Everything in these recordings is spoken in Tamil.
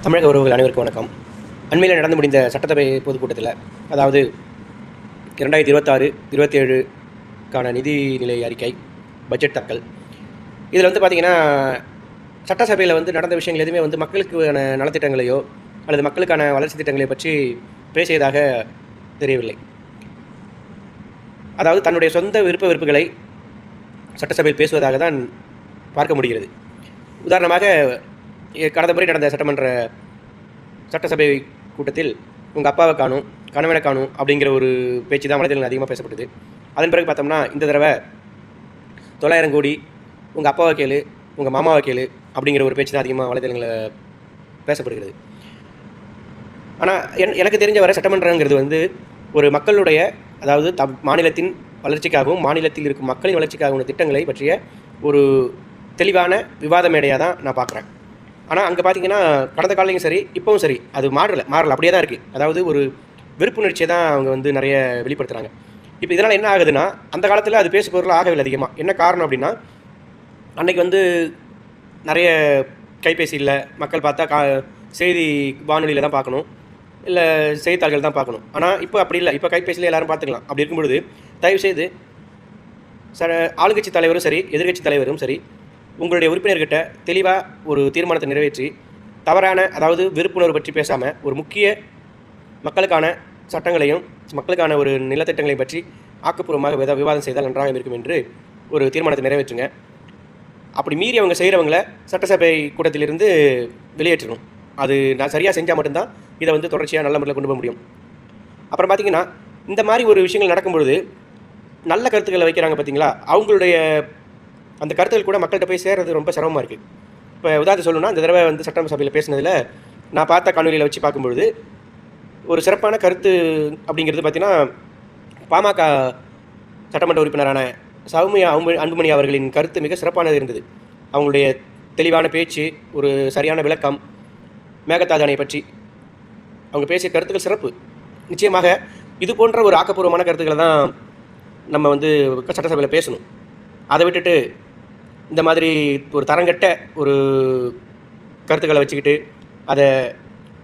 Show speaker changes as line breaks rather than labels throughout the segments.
தமிழக உறவுகள் அனைவருக்கும் வணக்கம். அண்மையில் நடந்து முடிந்த சட்டசபை பொதுக்கூட்டத்தில், அதாவது 2026, 27க்கான நிதிநிலை அறிக்கை, பட்ஜெட் தாக்கல். இதில் வந்து பார்த்திங்கன்னா, சட்டசபையில் வந்து நடந்த விஷயங்கள் எதுவுமே வந்து மக்களுக்கான நலத்திட்டங்களையோ அல்லது மக்களுக்கான வளர்ச்சி திட்டங்களையோ பற்றி பேசியதாக தெரியவில்லை. அதாவது தன்னுடைய சொந்த விருப்ப வெறுப்புகளை சட்டசபையில் பேசுவதாக தான் பார்க்க முடிகிறது. உதாரணமாக, கடந்த முறை நடந்த சட்டசபை கூட்டத்தில் உங்கள் அப்பாவை காணும், கணவனை காணும் அப்படிங்கிற ஒரு பேச்சு தான் வலைதளங்கள் அதிகமாக பேசப்பட்டது. அதன் பிறகு பார்த்தோம்னா, இந்த தடவை 900 கோடி உங்கள் அப்பாவை கேளு, உங்கள் மாமாவை கேளு அப்படிங்கிற ஒரு பேச்சு தான் அதிகமாக வலைதளங்களில் பேசப்படுகிறது. ஆனால் எனக்கு தெரிஞ்ச வரை சட்டமன்றங்கிறது வந்து ஒரு மக்களுடைய, அதாவது மாநிலத்தின் வளர்ச்சிக்காகவும் மாநிலத்தில் இருக்கும் மக்களின் வளர்ச்சிக்காகவும் திட்டங்களை பற்றிய ஒரு தெளிவான விவாத மேடையாக தான் நான் பார்க்குறேன். ஆனால் அங்கே பார்த்தீங்கன்னா, கடந்த காலையும் சரி இப்போவும் சரி அது மாறல அப்படியே தான் இருக்குது. அதாவது ஒரு வெறுப்புணர்ச்சியை தான் அவங்க வந்து நிறைய வெளிப்படுத்துகிறாங்க. இப்போ இதனால் என்ன ஆகுதுன்னா, அந்த காலத்தில் அது பேசு பொருள் ஆகவில்லை அதிகமாக. என்ன காரணம் அப்படின்னா, அன்றைக்கி வந்து நிறைய கைபேசி இல்லை, மக்கள் பார்த்தா செய்தி வானொலியில் தான் பார்க்கணும், இல்லை செய்தித்தாள்கள் தான் பார்க்கணும். ஆனால் இப்போ அப்படி இல்லை, இப்போ கைபேசியில் எல்லோரும் பார்த்துக்கலாம். அப்படி இருக்கும் பொழுது தயவுசெய்து ஆளுங்கட்சி தலைவரும் சரி எதிர்கட்சி தலைவரும் சரி உங்களுடைய உறுப்பினர்கிட்ட தெளிவாக ஒரு தீர்மானத்தை நிறைவேற்றி, தவறான, அதாவது விருப்புணர்வு பற்றி பேசாமல் ஒரு முக்கிய மக்களுக்கான சட்டங்களையும் மக்களுக்கான ஒரு நிலத்திட்டங்களையும் பற்றி ஆக்கப்பூர்வமாக விவாதம் செய்தால் நன்றாக இருக்கும் என்று ஒரு தீர்மானத்தை நிறைவேற்றுங்க. அப்படி மீறி அவங்க செய்கிறவங்களை சட்டசபை கூட்டத்திலிருந்து வெளியேற்றணும். அது நான் சரியாக செஞ்சால் மட்டும்தான் இதை வந்து தொடர்ச்சியாக நல்ல முறையில் கொண்டு போக முடியும். அப்புறம் பார்த்திங்கன்னா, இந்த மாதிரி ஒரு விஷயங்கள் நடக்கும்பொழுது நல்ல கருத்துக்களை வைக்கிறாங்க பார்த்தீங்களா, அவங்களுடைய அந்த கருத்துக்கள் கூட மக்கள்கிட்ட போய் சேர்றது ரொம்ப சிரமமாக இருக்குது. இப்போ உதாரணம் சொல்லணும்னா, இந்த தடவை வந்து சட்டசபையில் பேசினதில் நான் பார்த்த காணொலியில் வச்சு பார்க்கும்பொழுது ஒரு சிறப்பான கருத்து அப்படிங்கிறது பார்த்திங்கன்னா, பாமக சட்டமன்ற உறுப்பினரான சௌமியா அன்புமணி அவர்களின் கருத்து மிக சிறப்பானது இருந்தது. அவங்களுடைய தெளிவான பேச்சு, ஒரு சரியான விளக்கம், மேகதாது அணை பற்றி அவங்க பேசிய கருத்துக்கள் சிறப்பு. நிச்சயமாக இது போன்ற ஒரு ஆக்கப்பூர்வமான கருத்துக்களை தான் நம்ம வந்து சட்டசபையில் பேசணும். அதை விட்டுட்டு இந்த மாதிரி ஒரு தரங்கட்ட ஒரு கருத்துக்களை வச்சுக்கிட்டு அதை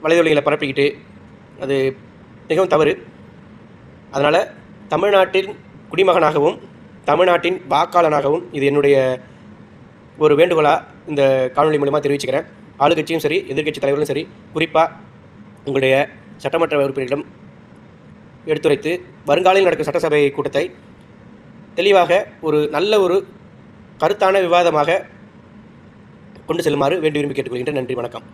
வலைதளங்களை பரப்பிக்கிட்டு அது மிகவும் தவறு. அதனால் தமிழ்நாட்டின் குடிமகனாகவும் தமிழ்நாட்டின் வாக்காளனாகவும் இது என்னுடைய ஒரு வேண்டுகோளாக இந்த காணொலி மூலமாக தெரிவிச்சுக்கிறேன். ஆளுங்கட்சியும் சரி எதிர்கட்சி தலைவர்களும் சரி குறிப்பாக உங்களுடைய சட்டமன்ற உறுப்பினர்களிடம் எடுத்துரைத்து வருங்காலையில் நடக்கும் சட்டசபை கூட்டத்தை தெளிவாக ஒரு நல்ல ஒரு கருத்தான விவாதமாக கொண்டு செல்லுமாறு வேண்டி விரும்பி கேட்டுக்கொள்கின்றேன். நன்றி, வணக்கம்.